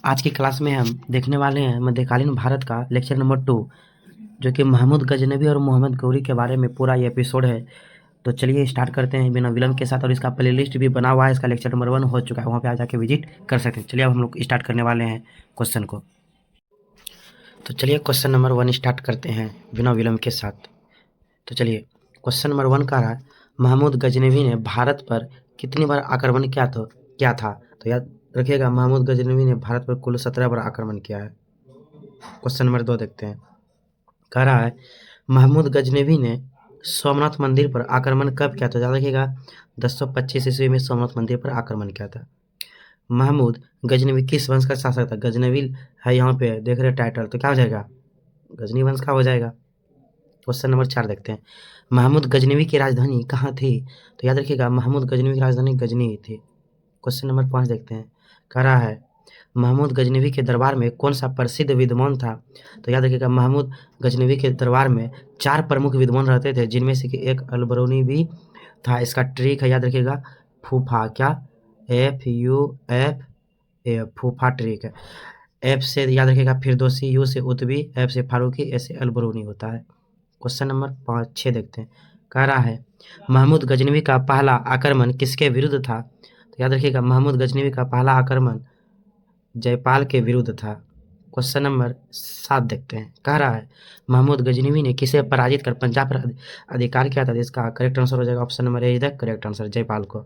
आज की क्लास में हम देखने वाले हैं मध्यकालीन भारत का लेक्चर नंबर 2, जो कि महमूद गजनवी और मोहम्मद गौरी के बारे में पूरा ये एपिसोड है। तो चलिए स्टार्ट करते हैं बिना विलंब के साथ। और इसका प्लेलिस्ट भी बना हुआ है, इसका लेक्चर नंबर 1 हो चुका है, वहाँ पे आ जाके विजिट कर सकते हैं। चलिए अब हम लोग स्टार्ट करने वाले हैं क्वेश्चन को। तो चलिए क्वेश्चन नंबर 1 स्टार्ट करते हैं बिना विलंब के साथ। तो चलिए क्वेश्चन नंबर 1 का रहा, महमूद गजनवी ने भारत पर कितनी बार आक्रमण किया था। तो याद रखिएगा, महमूद गजनवी ने भारत पर कुल 17 बार आक्रमण किया है। क्वेश्चन नंबर 2 देखते हैं। कह रहा है, महमूद गजनवी ने सोमनाथ मंदिर पर आक्रमण कब किया था। याद रखिएगा, 1025 ईस्वी में सोमनाथ मंदिर पर आक्रमण किया था। महमूद गजनवी किस वंश का शासक था। गजनवी है यहाँ पे, देख रहे टाइटल, तो क्या हो जाएगा, गजनी वंश का हो जाएगा। क्वेश्चन नंबर 4 देखते हैं। महमूद गजनवी की राजधानी कहाँ थी। तो याद रखिएगा, महमूद गजनवी की राजधानी गजनी थी। क्वेश्चन नंबर 5 देखते हैं। कह रहा है, महमूद गजनवी के दरबार में कौन सा प्रसिद्ध विद्वान था। तो याद रखिएगा, महमूद गजनवी के दरबार में 4 प्रमुख विद्वान रहते थे, जिनमें से कि एक अलबरूनी भी था। इसका ट्रिक है, याद रखिएगा, फूफा। क्या, FUF, फूफा ट्रिक है। एफ से याद रखिएगा फिरदौसी, यू से उतबी, एफ से फारूकी, ए से अलबरूनी होता है। क्वेश्चन नंबर 6 देखते हैं। कह रहा है, महमूद गजनवी का पहला आक्रमण किसके विरुद्ध था। तो याद रखिएगा, महमूद गजनवी का पहला आक्रमण जयपाल के विरुद्ध था। क्वेश्चन नंबर 7 देखते हैं। कह रहा है, महमूद गजनवी ने किसे पराजित कर पंजाब पर अधिकार किया था। इसका करेक्ट आंसर हो जाएगा option number A, correct answer, Jaipal को।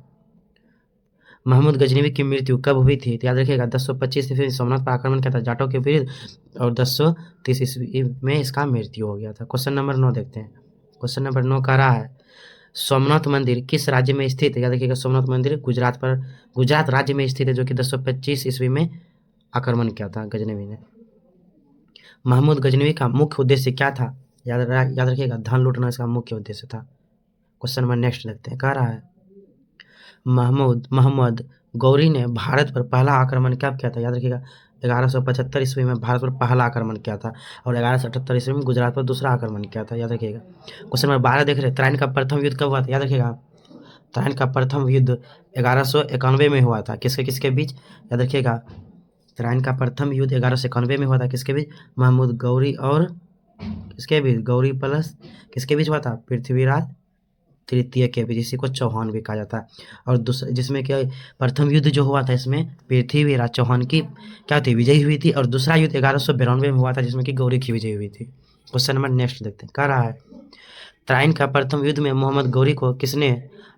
महमूद गजनवी की मृत्यु कब हुई थी। तो याद रखिएगा, 1025 ईस्वी में सोमनाथ पर आक्रमण किया था जाटों के विरुद्ध, और 1030 ईस्वी में इसका मृत्यु हो गया था। क्वेश्चन नंबर 9 देखते हैं। क्वेश्चन नंबर 9 कह रहा है, सोमनाथ मंदिर किस राज्य में स्थित है। याद रखिएगा, सोमनाथ मंदिर गुजरात राज्य में स्थित है, जो कि 1025 ईस्वी में आक्रमण किया था गजनवी ने। महमूद गजनवी का मुख्य उद्देश्य क्या था। याद रखिएगा, धन लूटना इसका मुख्य उद्देश्य था। क्वेश्चन नंबर नेक्स्ट देखते हैं। कह रहा है, मोहम्मद गौरी ने भारत पर पहला आक्रमण कब किया था। याद रखिएगा, 1175 ईस्वी में भारत पर पहला आक्रमण किया था, और 1178 ईस्वी में गुजरात पर दूसरा आक्रमण किया था। याद रखिएगा। क्वेश्चन नंबर 12 देख रहे हैं, तराइन का प्रथम युद्ध कब हुआ था। याद रखिएगा, तराइन का प्रथम युद्ध 1191 में हुआ था। किसके किसके बीच। याद रखिएगा, तराइन का प्रथम युद्ध 1191 में हुआ था। किसके बीच, महमूद गौरी और किसके बीच, गौरी प्लस किसके बीच हुआ था, पृथ्वीराज तृतीय के बीच। इसी को चौहान भी कहा जाता है। और दूसरा जिसमें क्या, प्रथम युद्ध जो हुआ था इसमें पृथ्वीराज चौहान की क्या थी, विजयी हुई थी। और दूसरा युद्ध 1192 में हुआ था, जिसमें कि गौरी की विजयी हुई थी। क्वेश्चन नंबर नेक्स्ट देखते हैं। कह रहा है, तराइन का प्रथम युद्ध में मोहम्मद गौरी को किसने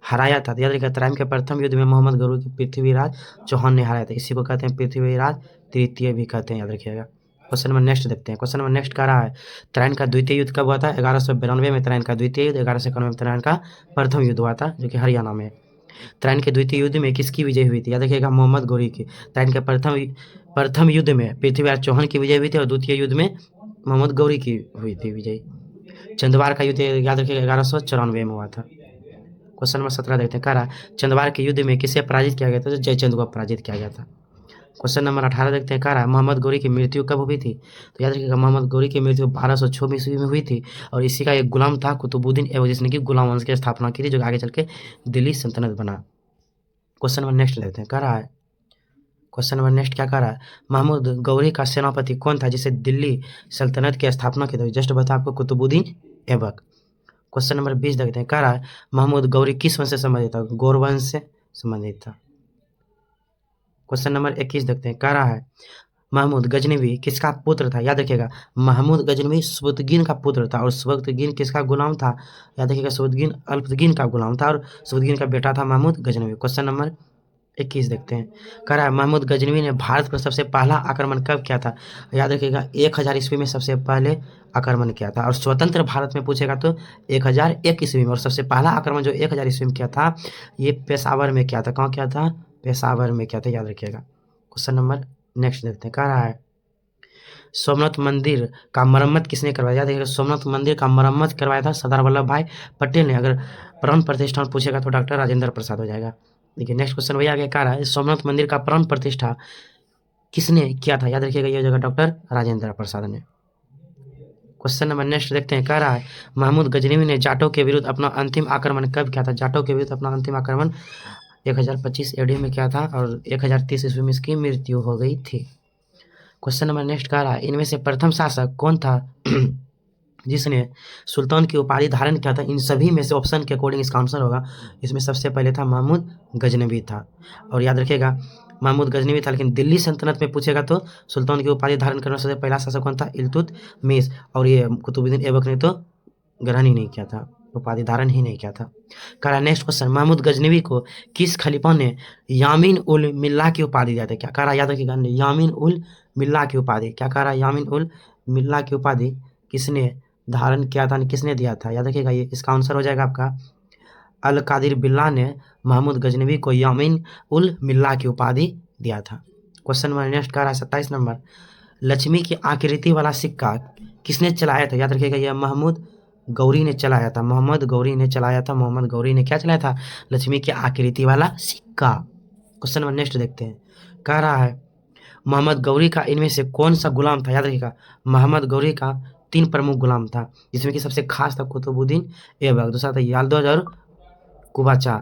हराया था। याद रखिएगा, तराइन के प्रथम युद्ध में मोहम्मद गौरी को पृथ्वीराज चौहान ने हराया था। इसी को कहते हैं पृथ्वीराज तृतीय भी कहते हैं, याद रखिएगा। क्वेश्चन नंबर नेक्स्ट देखते हैं। क्वेश्चन नंबर नेक्स्ट कह रहा है, तराइन का द्वितीय युद्ध कब हुआ था। 1192 में तराइन का द्वितीय युद्ध, 1191 में तराइन का प्रथम युद्ध हुआ था, जो कि हरियाणा में। तराइन के द्वितीय युद्ध में किसकी विजय हुई थी। याद रखिएगा, मोहम्मद गौरी की। तराइन के प्रथम युद्ध में पृथ्वीराज चौहान की विजय हुई थी, और द्वितीय युद्ध में मोहम्मद गौरी की हुई थी विजय। चंदवार का युद्ध याद रखिएगा 1194 में हुआ था। क्वेश्चन नंबर 17 देखते हैं। कह रहा है, चंदवार के युद्ध में किसे पराजित किया गया था। तो जयचंद को पराजित किया गया था। क्वेश्चन नंबर 18 देखते हैं। कह रहा है, मोहम्मद गौरी की मृत्यु कब हुई थी। तो याद रखिएगा, मोहम्मद गौरी की मृत्यु 1206 ईस्वी में हुई थी, और इसी का एक गुलाम था कुतुबुद्दीन ऐबक, जिसने कि गुलाम वंश की स्थापना की थी, जो आगे चल के दिल्ली सल्तनत बना। क्वेश्चन नंबर नेक्स्ट देखते हैं। कह रहा है, क्वेश्चन नंबर नेक्स्ट क्या कह रहा है, महमूद गौरी का सेनापति कौन था, जिसे दिल्ली सल्तनत की स्थापना की थी। जस्ट बता आपको, कुतुबुद्दीन ऐबक। क्वेश्चन नंबर 20 देखते हैं। कह रहा है, महमूद गौरी किस वंश से संबंधित था। गौर वंश से संबंधित था। क्वेश्चन नंबर 21 देखते हैं। कह रहा है, महमूद गजनवी किसका पुत्र था। याद रखिएगा, महमूद गजनवी सुबुतगीन का पुत्र था, और सुबुतगीन किसका गुलाम था। याद रखिएगा, सुबुतगीन अल्पतगीन का गुलाम था, और सुबुतगीन का बेटा था महमूद गजनवी। क्वेश्चन नंबर 21 देखते हैं। कह रहा है, महमूद गजनवी ने भारत पर सबसे पहला आक्रमण कब किया था। याद रखिएगा, 1000 ईस्वी में सबसे पहले आक्रमण किया था। और स्वतंत्र भारत में पूछेगा तो 1001 ईस्वी में। और सबसे पहला आक्रमण जो 1000 ईस्वी में किया था, ये पेशावर में किया था। कहाँ किया था, पेशावर में किया था, याद रखिएगा। क्वेश्चन नंबर नेक्स्ट देखते हैं। कह रहा है, सोमनाथ मंदिर का मरम्मत किसने करवाया। याद रखिएगा, सोमनाथ मंदिर का मरम्मत करवाया था सरदार वल्लभ भाई पटेल ने। अगर प्राण प्रतिष्ठा पूछेगा तो डॉक्टर राजेंद्र प्रसाद हो जाएगा। देखिए नेक्स्ट क्वेश्चन वही आगे कह रहा है, सोमनाथ मंदिर का प्राण प्रतिष्ठा किसने किया था। याद रखिएगा, ये जगह डॉक्टर राजेंद्र प्रसाद ने। क्वेश्चन नंबर नेक्स्ट देखते हैं। कह रहा है, महमूद गजनवी ने जाटों के विरुद्ध अपना अंतिम आक्रमण कब किया था। जाटों के विरुद्ध अपना अंतिम आक्रमण 1025 AD में किया था, और 1030 ईस्वी में इसकी मृत्यु हो गई थी। क्वेश्चन नंबर नेक्स्ट कह रहा है इनमें से प्रथम शासक कौन था जिसने सुल्तान की उपाधि धारण किया था। इन सभी में से ऑप्शन के अकॉर्डिंग इसका आंसर होगा। इसमें सबसे पहले था महमूद गजनवी था। और याद रखिएगा महमूद गजनवी था, लेकिन दिल्ली सल्तनत में पूछेगा तो सुल्तान की उपाधि धारण करने वाला सबसे पहला शासक कौन था, इल्तुतमिश। और ये कुतुबुद्दीन ऐबक ने तो ग्रहण ही नहीं किया था, उपाधि धारण ही नहीं किया था। कह नेक्स्ट क्वेश्चन महमूद गजनवी को किस खलीफा ने यामीन उल मिल्ला की उपाधि दिया था। क्या कह रहा है, याद रखिएगा, यामीन उल मिल्ला की उपाधि। क्या कह रहा है, यामीन उल मिल्ला की उपाधि किसने धारण किया था, किसने दिया था। याद रखिएगा ये इसका आंसर हो जाएगा आपका अल कादिर बिल्ला ने महमूद गजनवी को यामीन उल मिल्ला की उपाधि दिया था। क्वेश्चन नंबर नेक्स्ट कह रहा है 27 नंबर लक्ष्मी की आकृति वाला सिक्का किसने चलाया था। याद रखिएगा यह महमूद गौरी ने चलाया था। मोहम्मद गौरी ने चलाया था। मोहम्मद गौरी ने क्या चलाया था, लक्ष्मी की आकृति वाला सिक्का। क्वेश्चन नंबर नेक्स्ट देखते हैं। कह रहा है मोहम्मद गौरी का इनमें से कौन सा गुलाम था। याद रखिएगा मोहम्मद गौरी का 3 प्रमुख गुलाम था, जिसमें कि सबसे खास था कुतुबुद्दीन ऐबक, दूसरा था याल्दोज और कुबाचा।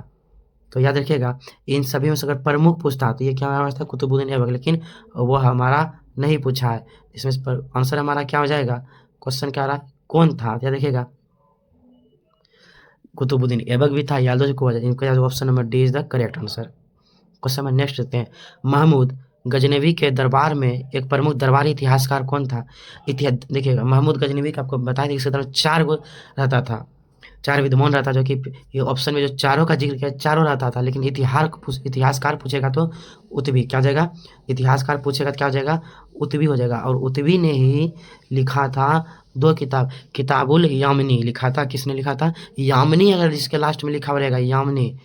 तो याद रखिएगा इन सभी में से अगर प्रमुख पूछता तो ये क्या हमारा था, कुतुबुद्दीन ऐबक, लेकिन वो हमारा नहीं पूछा है। इसमें आंसर हमारा क्या हो जाएगा, क्वेश्चन क्या रहा कौन था। याद रखिएगा कुतुबुद्दीन ऐबक भी था, याल्दोज कुबाचा। इनका option number D is the correct answer. Question number next देखते हैं महमूद गजनवी के दरबार में एक प्रमुख दरबारी इतिहासकार कौन था। इतिहास देखिएगा महमूद गजनवी का आपको बताया था इसके तरफ 4 गो रहता था, 4 विद्वान रहता, जो कि ये ऑप्शन में जो चारों का जिक्र किया चारों रहता था, लेकिन इतिहासकार पूछेगा तो उतबी क्या हो जाएगा, इतिहासकार पूछेगा तो क्या हो जाएगा, उतबी हो जाएगा। और उतबी ने ही लिखा था 2 किताब, किताबुल यामिनी लिखा था। किसने लिखा था, यामिनी। अगर इसके लास्ट में लिखा रहेगा यामिनी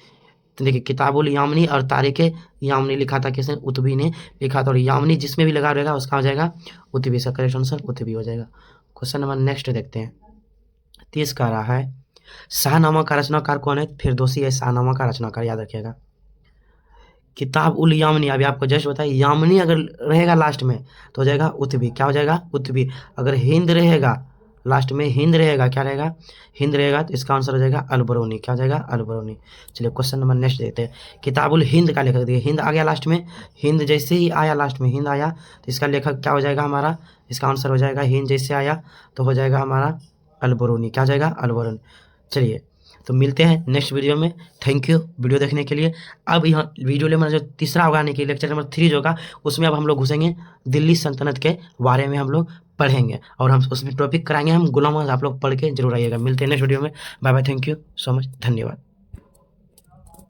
तो देखिए किताबुल यामिनी और तारीख यामिनी लिखा था किसने, उतबी ने लिखा था। और यामिनी जिसमें भी लगा रहेगा उसका हो जाएगा उतबी। इसका करेक्ट आंसर उतबी हो जाएगा। क्वेश्चन नंबर नेक्स्ट देखते हैं 30 का रहा है शाहनामा का रचनाकार कौन है। फिरदौसी है शाहनामा का रचनाकार, याद रखिएगा। किताब उल यामिनी अभी आपको जस्ट बताया, यामिनी अगर रहेगा लास्ट में तो हो जाएगा उतबी। क्या हो जाएगा, उतबी। अगर हिंद रहेगा लास्ट में, हिंद रहेगा, क्या रहेगा, हिंद रहेगा, तो इसका आंसर हो जाएगा अलबरूनी। क्या हो जाएगा, अलबरूनी। चलिए क्वेश्चन नंबर नेक्स्ट देखते हैं। किताबुल हिंद का लेखक देखिए, हिंद आ गया लास्ट में, हिंद जैसे ही आया लास्ट में हिंद आया तो इसका लेखक क्या हो जाएगा हमारा, इसका आंसर हो जाएगा हिंद जैसे आया तो हो जाएगा हमारा अलबरूनी। क्या हो जाएगा, अलबरूनी। चलिए तो मिलते हैं नेक्स्ट वीडियो में। थैंक यू वीडियो देखने के लिए। अब यहाँ वीडियो में जो तीसरा होगा, यानी कि लेक्चर नंबर 3 जो होगा, उसमें अब हम लोग घुसेंगे दिल्ली सल्तनत के बारे में हम लोग पढ़ेंगे, और हम उसमें टॉपिक कराएंगे हम गुलाम। आप लोग पढ़ के जरूर आइएगा। मिलते हैं नेक्स्ट वीडियो में। Bye bye, thank you so much, धन्यवाद।